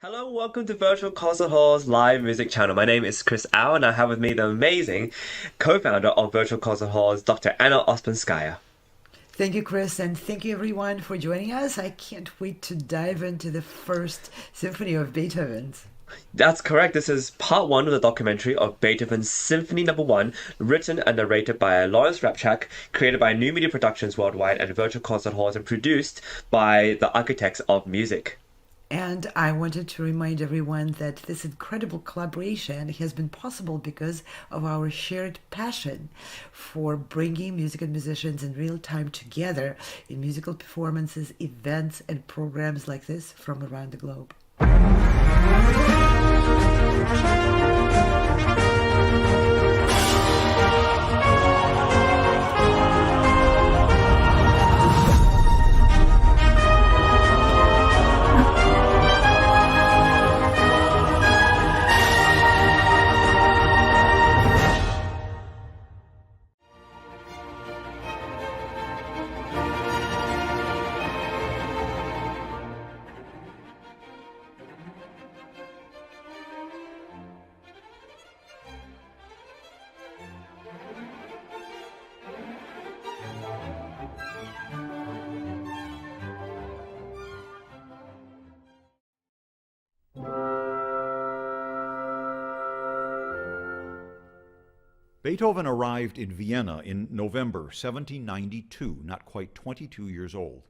Hello, welcome to Virtual Concert Hall's live music channel. My name is Chris Au, and I have with me the amazing co-founder of Virtual Concert Halls, Dr. Anna Ouspenskaya. Thank you, Chris, and thank you everyone for joining us. I can't wait to dive into the first symphony of Beethoven's. That's correct. This is part one of the documentary of Beethoven's Symphony No. 1, written and narrated by Lawrence Rapchak, created by New Media Productions Worldwide and Virtual Concert Halls, and produced by the Architects of Music. And I wanted to remind everyone that this incredible collaboration has been possible because of our shared passion for bringing music and musicians in real time together in musical performances, events, and programs like this from around the globe. Beethoven arrived in Vienna in November 1792, not quite 22 years old.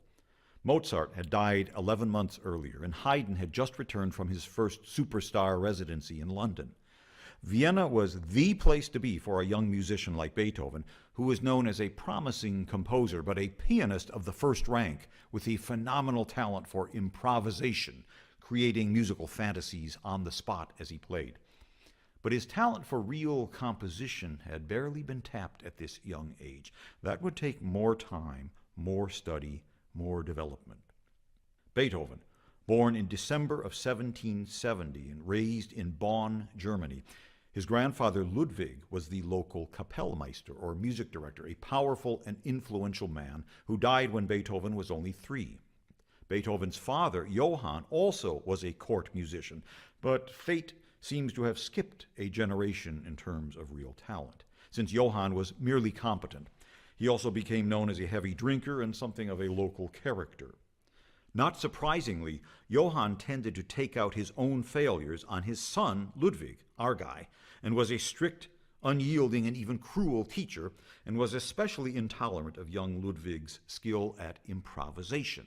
Mozart had died 11 months earlier, and Haydn had just returned from his first superstar residency in London. Vienna was the place to be for a young musician like Beethoven, who was known as a promising composer, but a pianist of the first rank, with a phenomenal talent for improvisation, creating musical fantasies on the spot as he played. But his talent for real composition had barely been tapped at this young age. That would take more time, more study, more development. Beethoven, born in December of 1770 and raised in Bonn, Germany. His grandfather Ludwig was the local Kapellmeister, or music director, a powerful and influential man who died when Beethoven was only 3. Beethoven's father, Johann, also was a court musician, but fate seems to have skipped a generation in terms of real talent, since Johann was merely competent. He also became known as a heavy drinker and something of a local character. Not surprisingly, Johann tended to take out his own failures on his son, Ludwig, our guy, and was a strict, unyielding, and even cruel teacher, and was especially intolerant of young Ludwig's skill at improvisation.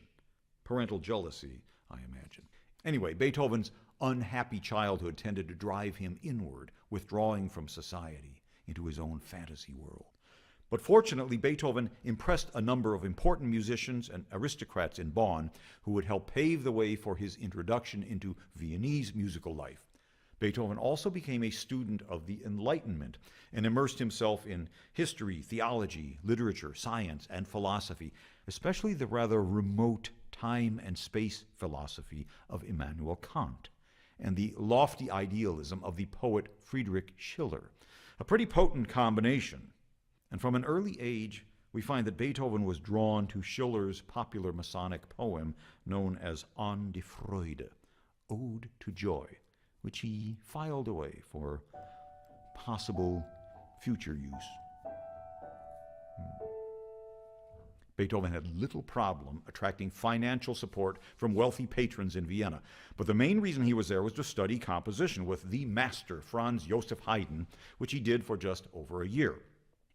Parental jealousy, I imagine. Anyway, Beethoven's unhappy childhood tended to drive him inward, withdrawing from society into his own fantasy world. But fortunately, Beethoven impressed a number of important musicians and aristocrats in Bonn who would help pave the way for his introduction into Viennese musical life. Beethoven also became a student of the Enlightenment and immersed himself in history, theology, literature, science, and philosophy, especially the rather remote time and space philosophy of Immanuel Kant and the lofty idealism of the poet Friedrich Schiller. A pretty potent combination. And from an early age, we find that Beethoven was drawn to Schiller's popular Masonic poem known as Ode die Freude, Ode to Joy, which he filed away for possible future use. Beethoven had little problem attracting financial support from wealthy patrons in Vienna, but the main reason he was there was to study composition with the master Franz Joseph Haydn, which he did for just over a year.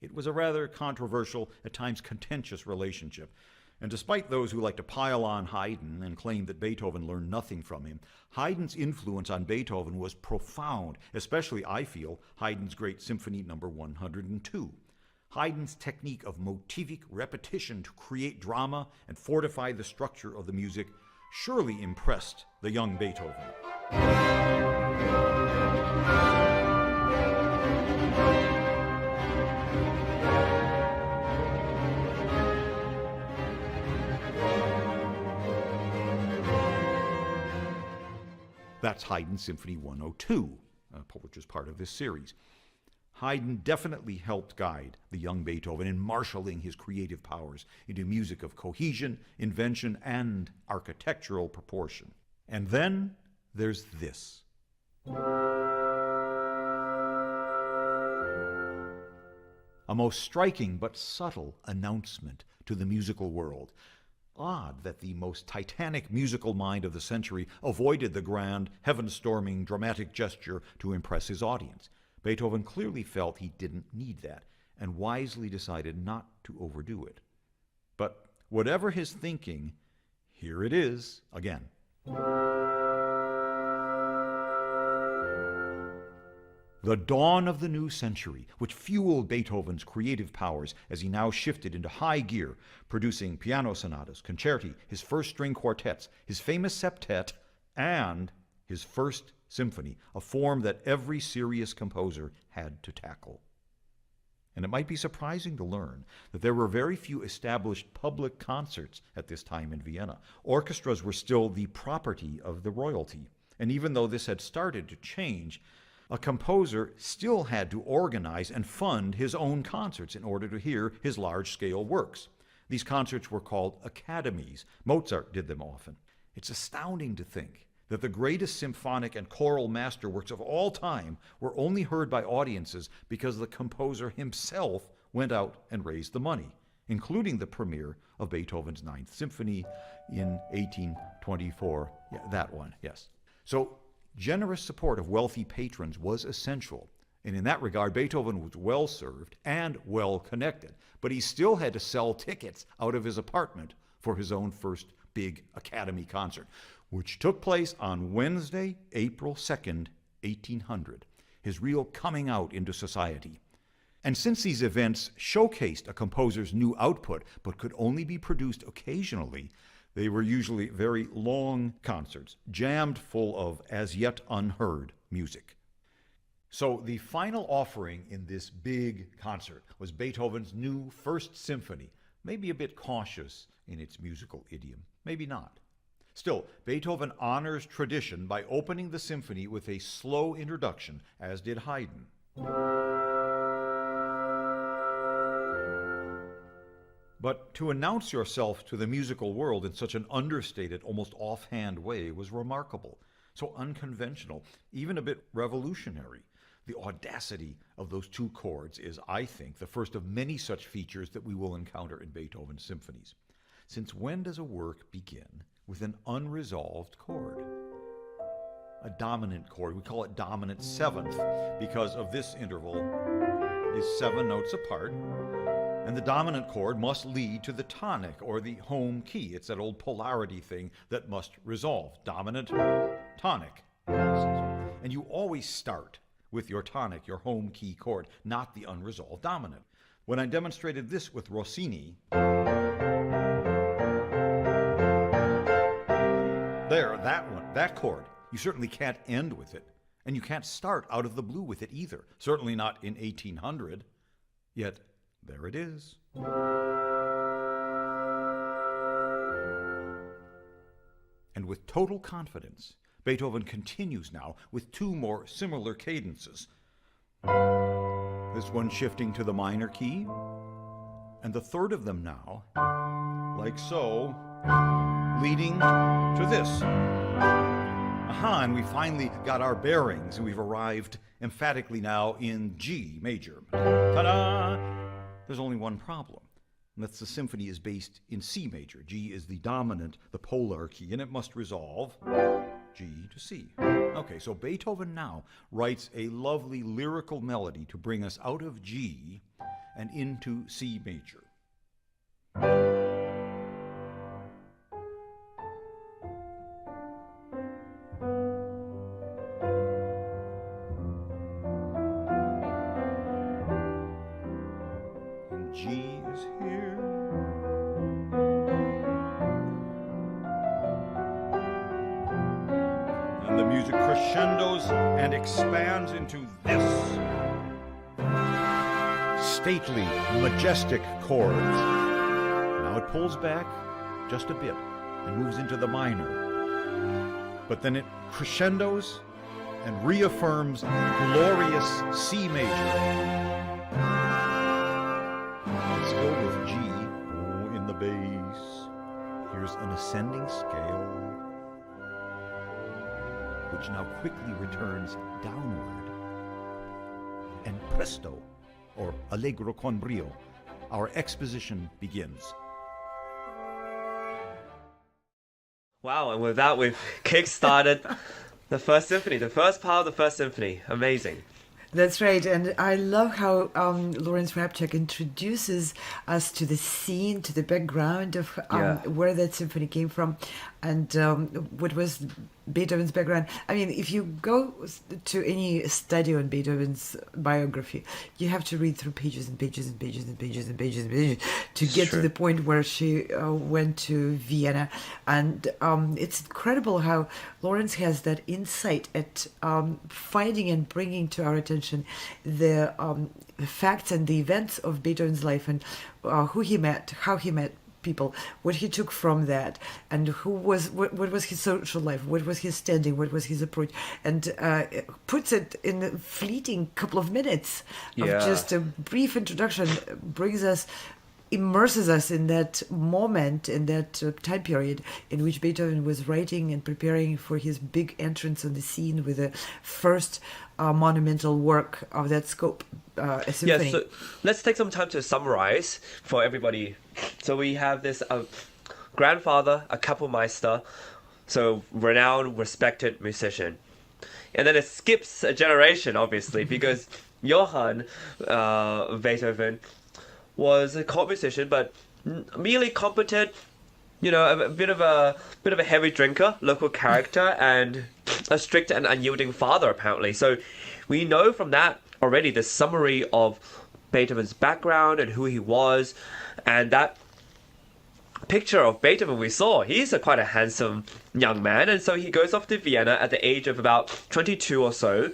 It was a rather controversial, at times contentious relationship, and despite those who like to pile on Haydn and claim that Beethoven learned nothing from him, Haydn's influence on Beethoven was profound, especially, I feel, Haydn's great Symphony No. 102. Haydn's technique of motivic repetition to create drama and fortify the structure of the music surely impressed the young Beethoven. That's Haydn's Symphony 102, which is part of this series. Haydn definitely helped guide the young Beethoven in marshaling his creative powers into music of cohesion, invention, and architectural proportion. And then there's this. A most striking but subtle announcement to the musical world. Odd that the most titanic musical mind of the century avoided the grand, heaven-storming, dramatic gesture to impress his audience. Beethoven clearly felt he didn't need that, and wisely decided not to overdo it. But whatever his thinking, here it is again. The dawn of the new century, which fueled Beethoven's creative powers as he now shifted into high gear, producing piano sonatas, concerti, his first string quartets, his famous septet, and his first symphony, a form that every serious composer had to tackle. And it might be surprising to learn that there were very few established public concerts at this time in Vienna. Orchestras were still the property of the royalty. And even though this had started to change, a composer still had to organize and fund his own concerts in order to hear his large-scale works. These concerts were called academies. Mozart did them often. It's astounding to think that the greatest symphonic and choral masterworks of all time were only heard by audiences because the composer himself went out and raised the money, including the premiere of Beethoven's Ninth Symphony in 1824. Yeah, that one, yes. So, generous support of wealthy patrons was essential, and in that regard, Beethoven was well served and well connected, but he still had to sell tickets out of his apartment for his own first big Academy concert, which took place on Wednesday, April 2nd, 1800, his real coming out into society. And since these events showcased a composer's new output but could only be produced occasionally, they were usually very long concerts, jammed full of as yet unheard music. So the final offering in this big concert was Beethoven's new First Symphony, maybe a bit cautious in its musical idiom, maybe not. Still, Beethoven honors tradition by opening the symphony with a slow introduction, as did Haydn. But to announce yourself to the musical world in such an understated, almost offhand way was remarkable, so unconventional, even a bit revolutionary. The audacity of those two chords is, I think, the first of many such features that we will encounter in Beethoven's symphonies. Since when does a work begin with an unresolved chord? A dominant chord. We call it dominant seventh because of this interval is 7 notes apart. And the dominant chord must lead to the tonic or the home key. It's that old polarity thing that must resolve. Dominant, tonic. And you always start with your tonic, your home key chord, not the unresolved dominant. When I demonstrated this with Rossini, there, that one, that chord, you certainly can't end with it. And you can't start out of the blue with it either. Certainly not in 1800. Yet, there it is. And with total confidence, Beethoven continues now with 2 more similar cadences. This one shifting to the minor key, and the third of them now, like so, leading to this. Aha, and we finally got our bearings, and we've arrived emphatically now in G major. Ta-da! There's only one problem, and that's the symphony is based in C major. G is the dominant, the polar key, and it must resolve G to C. Okay, so Beethoven now writes a lovely lyrical melody to bring us out of G and into C major. G is here. And the music crescendos and expands into this. Stately, majestic chords. Now it pulls back just a bit and moves into the minor. But then it crescendos and reaffirms glorious C major. Let's go with G, in the bass. Here's an ascending scale. which now quickly returns downward. And presto, or allegro con brio, our exposition begins. Wow, and with that, we've kick-started the first symphony, the first part of the first symphony. Amazing. That's right, and I love how Lawrence Rapchak introduces us to the scene, to the background of where that symphony came from, and what was Beethoven's background. I mean, if you go to any study on Beethoven's biography, you have to read through pages and pages and pages and pages and pages and pages to get to the point where she went to Vienna. And it's incredible how Lawrence has that insight at finding and bringing to our attention the facts and the events of Beethoven's life, and who he met, how he met people, what he took from that, and what was his social life, what was his standing, what was his approach, and puts it in a fleeting couple of minutes of just a brief introduction, immerses us in that moment, in that time period in which Beethoven was writing and preparing for his big entrance on the scene with the first monumental work of that scope, a symphony. Yeah, so let's take some time to summarize for everybody. So we have this grandfather, a Kapellmeister, so renowned, respected musician. And then it skips a generation, obviously, because Johann Beethoven was a court musician, but merely competent, a bit of a heavy drinker, local character, and a strict and unyielding father, apparently. So we know from that already the summary of Beethoven's background and who he was, and that picture of Beethoven we saw, he's quite a handsome young man, and so he goes off to Vienna at the age of about 22 or so,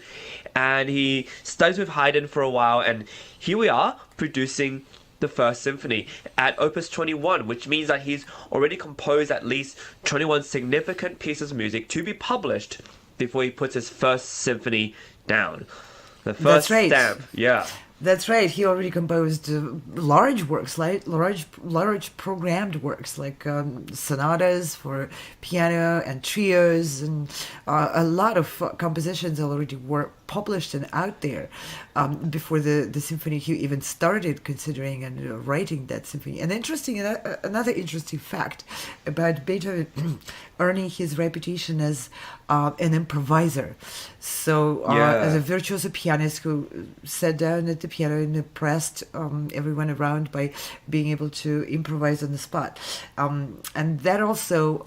and he studies with Haydn for a while, and here we are producing the first symphony at Opus 21, which means that he's already composed at least 21 significant pieces of music to be published before he puts his first symphony down. The first stamp, That's right. He already composed large works, like large programmed works, like sonatas for piano and trios, and a lot of compositions already were published and out there before the symphony he even started considering and writing that symphony. And another interesting fact about Beethoven earning his reputation as an improviser. So as a virtuoso pianist who sat down at the piano and impressed everyone around by being able to improvise on the spot. And that also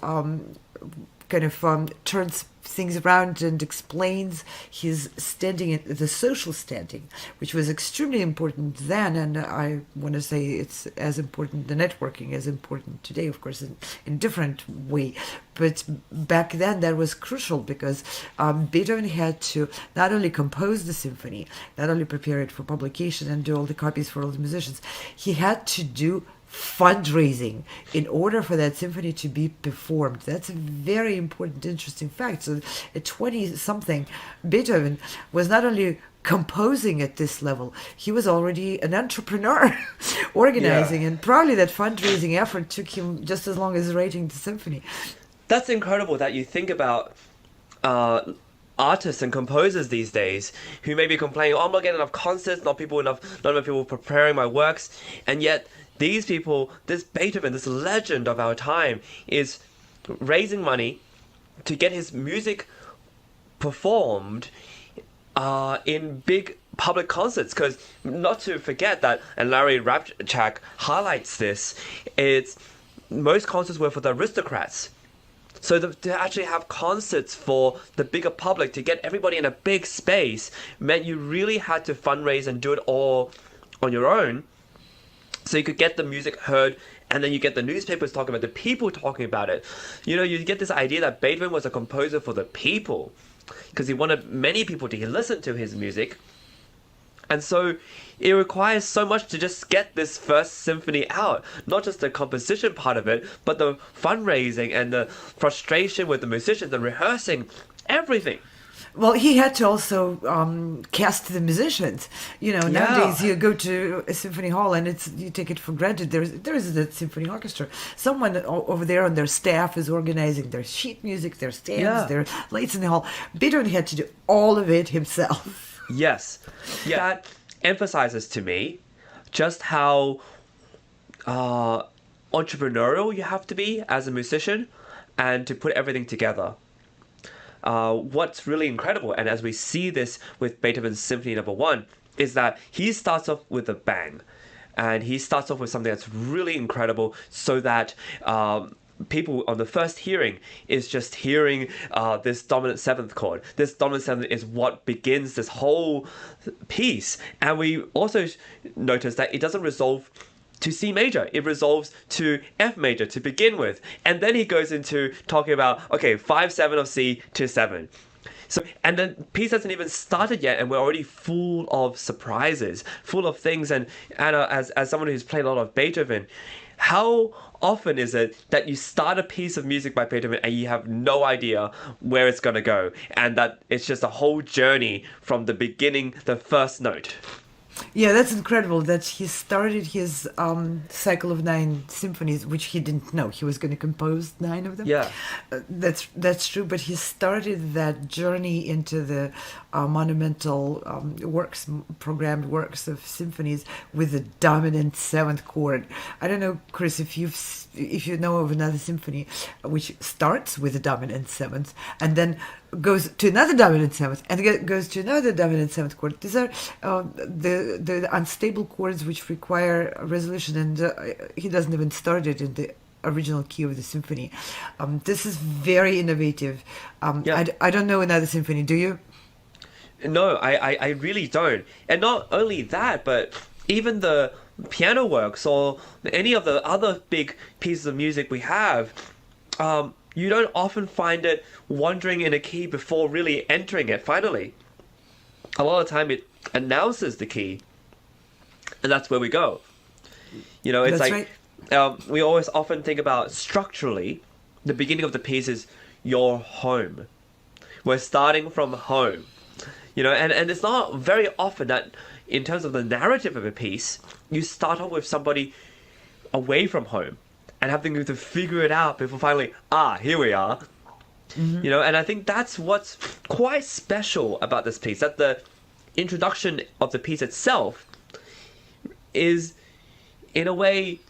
turns things around and explains his standing, the social standing, which was extremely important then, and I want to say it's as important, the networking as important today, of course, in different way. But back then that was crucial because Beethoven had to not only compose the symphony, not only prepare it for publication and do all the copies for all the musicians, he had to do fundraising in order for that symphony to be performed. That's a very important, interesting fact. So at 20-something, Beethoven was not only composing at this level, he was already an entrepreneur organizing, and probably that fundraising effort took him just as long as writing the symphony. That's incredible that you think about artists and composers these days who may be complaining, I'm not getting enough concerts, not enough people preparing my works, and yet these people, this Beethoven, this legend of our time, is raising money to get his music performed in big public concerts. Because not to forget that, and Larry Rapchak highlights this, most concerts were for the aristocrats. So to actually have concerts for the bigger public, to get everybody in a big space, meant you really had to fundraise and do it all on your own. So you could get the music heard, and then you get the newspapers talking about it, the people talking about it. You get this idea that Beethoven was a composer for the people, because he wanted many people to listen to his music. And so it requires so much to just get this first symphony out. Not just the composition part of it, but the fundraising and the frustration with the musicians and rehearsing, everything. Well, he had to also cast the musicians. Nowadays Yeah. you go to a symphony hall and you take it for granted. There is the symphony orchestra. Someone over there on their staff is organizing their sheet music, their stands, Yeah. their lights in the hall. Beethoven had to do all of it himself. Yes. Yeah. That emphasizes to me just how entrepreneurial you have to be as a musician and to put everything together. What's really incredible, and as we see this with Beethoven's Symphony No. 1, is that he starts off with a bang. And he starts off with something that's really incredible so that people on the first hearing is just hearing this dominant seventh chord. This dominant seventh is what begins this whole piece. And we also notice that it doesn't resolve to C major. It resolves to F major to begin with. And then he goes into talking about, okay, 5-7 of C to 7. So, and the piece hasn't even started yet, and we're already full of surprises, full of things. And Anna, as someone who's played a lot of Beethoven, how often is it that you start a piece of music by Beethoven and you have no idea where it's going to go, and that it's just a whole journey from the beginning, the first note? Yeah, that's incredible that he started his cycle of 9 symphonies, which he didn't know he was going to compose 9 of them. Yeah. That's true, but he started that journey into the monumental works, programmed works of symphonies with the dominant 7th chord. I don't know, Chris, if you know of another symphony which starts with the dominant 7th and then goes to another dominant 7th and goes to another dominant 7th chord. These are the unstable chords which require resolution, and he doesn't even start it in the original key of the symphony. This is very innovative. Yeah. I don't know another symphony, do you? No, I really don't. And not only that, but even the piano works or any of the other big pieces of music we have, you don't often find it wandering in a key before really entering it finally. A lot of the time it announces the key, and that's where we go. It's That's like right. we always often think about structurally, the beginning of the piece is your home. We're starting from home. And it's not very often that in terms of the narrative of a piece, you start off with somebody away from home and having to figure it out before finally, here we are. Mm-hmm. And I think that's what's quite special about this piece, that the introduction of the piece itself is, in a way,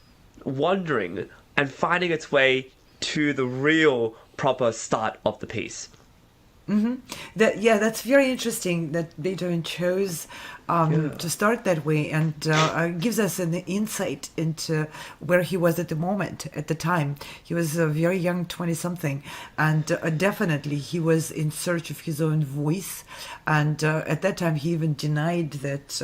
wandering and finding its way to the real proper start of the piece. That's very interesting that Beethoven chose to start that way, and gives us an insight into where he was at the time. He was a very young 20-something, and definitely he was in search of his own voice. And at that time, he even denied that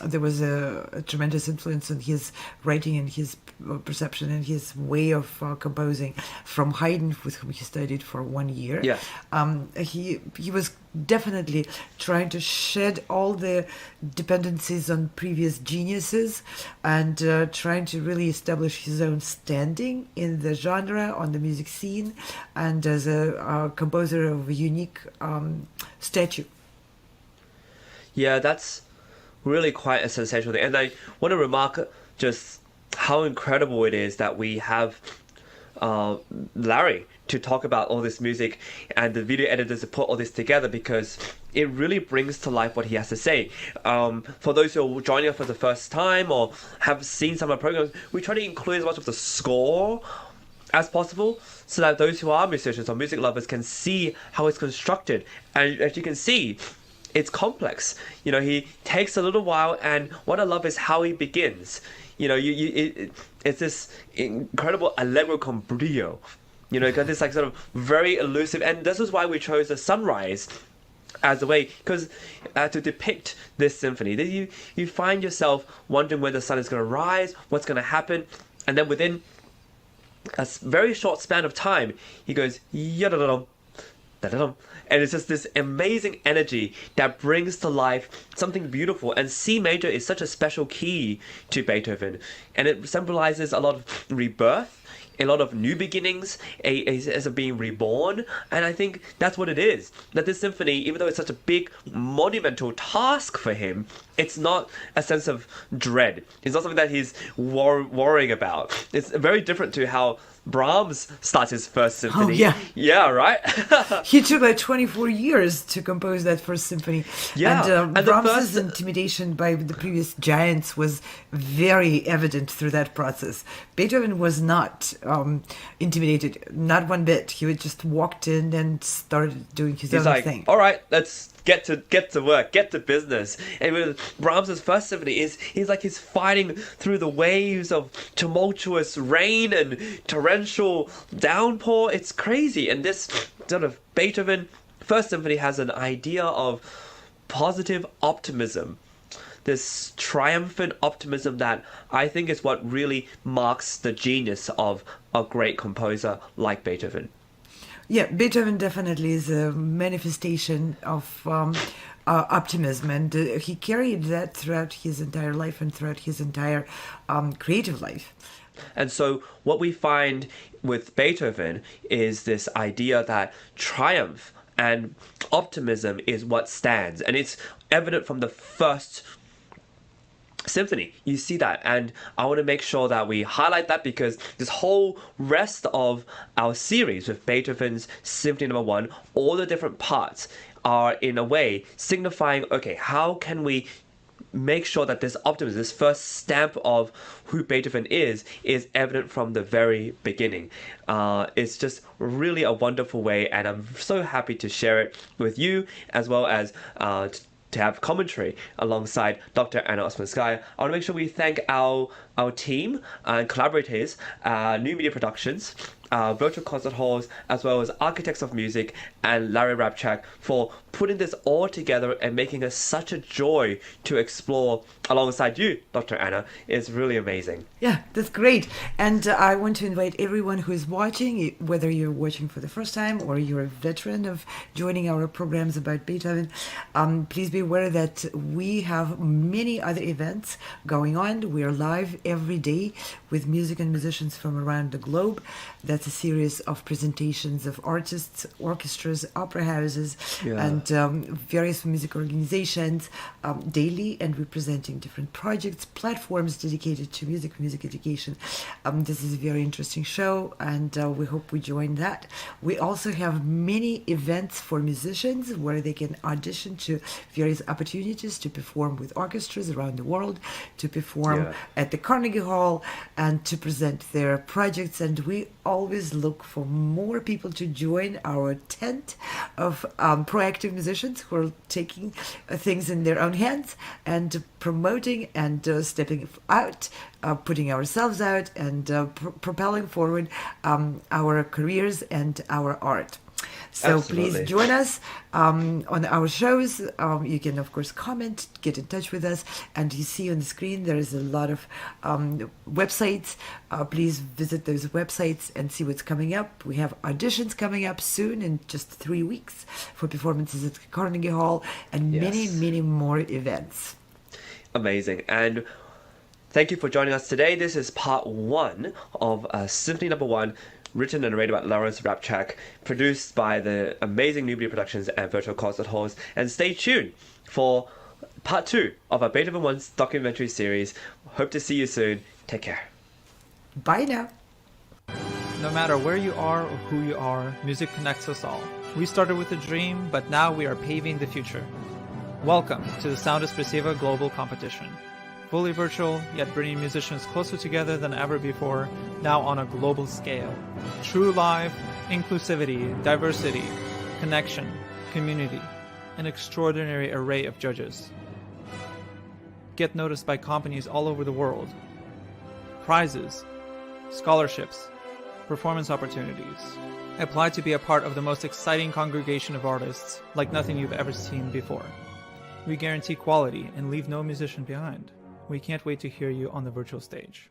there was a tremendous influence on his writing and his perception and his way of composing from Haydn, with whom he studied for 1 year. Yeah. He was definitely trying to shed all the dependencies on previous geniuses, and trying to really establish his own standing in the genre, on the music scene, and as a composer of a unique statue. Yeah, that's really quite a sensational thing. And I want to remark just how incredible it is that we have Larry to talk about all this music and the video editors to put all this together, because it really brings to life what he has to say. For those who are joining us for the first time or have seen some of our programs, we try to include as much of the score as possible so that those who are musicians or music lovers can see how it's constructed. And as you can see, it's complex. He takes a little while, and what I love is how he begins. It's this incredible allegro con brio. You got this like sort of very elusive, and this is why we chose the sunrise as a way, because to depict this symphony, you find yourself wondering when the sun is going to rise, what's going to happen, and then within a very short span of time, he goes yadadadum, da-da-dum. And it's just this amazing energy that brings to life something beautiful. And C major is such a special key to Beethoven, and it symbolizes a lot of rebirth. a lot of new beginnings, as a being reborn, and I think that's what it is. That this symphony, even though it's such a big, monumental task for him, it's not a sense of dread. It's not something that he's worrying about. It's very different to how Brahms starts his first symphony. Oh, yeah. Yeah, right? He took like 24 years to compose that first symphony. Yeah. And Brahms's intimidation by the previous giants was very evident through that process. Beethoven was not intimidated, not one bit. He would just walked in and started doing his own thing. All right, let's get to work, get to business. And with Brahms's first symphony, he's fighting through the waves of tumultuous rain and torrential downpour. It's crazy. And this sort of Beethoven first symphony has an idea of positive optimism, this triumphant optimism that I think is what really marks the genius of a great composer like Beethoven. Yeah, Beethoven definitely is a manifestation of optimism, and he carried that throughout his entire life and throughout his entire creative life. And so what we find with Beethoven is this idea that triumph and optimism is what stands, and it's evident from the first symphony. You see that, and I want to make sure that we highlight that, because this whole rest of our series with Beethoven's Symphony No. 1, all the different parts are in a way signifying, okay, how can we make sure that this optimism, this first stamp of who Beethoven is evident from the very beginning. It's just really a wonderful way, and I'm so happy to share it with you, as well as to have commentary alongside Dr. Anna Ouspenskaya. I want to make sure we thank our team and collaborators, New Media Productions, Virtual Concert Halls, as well as Architects of Music and Larry Rapchak for putting this all together and making it such a joy to explore alongside you, Dr. Anna. It's really amazing. Yeah, that's great. And I want to invite everyone who is watching, whether you're watching for the first time or you're a veteran of joining our programs about Beethoven, please be aware that we have many other events going on. We are live every day with music and musicians from around the globe. That's a series of presentations of artists, orchestras, opera houses, and various music organizations daily, and representing different projects, platforms dedicated to music education. This is a very interesting show, and we hope we join that. We also have many events for musicians where they can audition to various opportunities to perform with orchestras around the world, to perform at the Carnegie Hall, and to present their projects. And we always look for more people to join our tent of proactive musicians who are taking things in their own hands and promoting and stepping out, putting ourselves out, and propelling forward our careers and our art. So Absolutely. Please join us on our shows. You can, of course, comment, get in touch with us. And you see on the screen, there is a lot of websites. Please visit those websites and see what's coming up. We have auditions coming up soon in just 3 weeks for performances at Carnegie Hall and many, many more events. Amazing. And thank you for joining us today. This is part 1 of Symphony No. 1, written and narrated by Lawrence Rapchak, produced by the amazing New Media Productions and Virtual Concert Halls. And stay tuned for part 2 of our Beethoven 1 documentary series. Hope to see you soon. Take care. Bye now. No matter where you are or who you are, music connects us all. We started with a dream, but now we are paving the future. Welcome to the Sound Expressiva Global Competition. Fully virtual, yet bringing musicians closer together than ever before, now on a global scale. True live, inclusivity, diversity, connection, community, an extraordinary array of judges. Get noticed by companies all over the world. Prizes, scholarships, performance opportunities. Apply to be a part of the most exciting congregation of artists like nothing you've ever seen before. We guarantee quality and leave no musician behind. We can't wait to hear you on the virtual stage.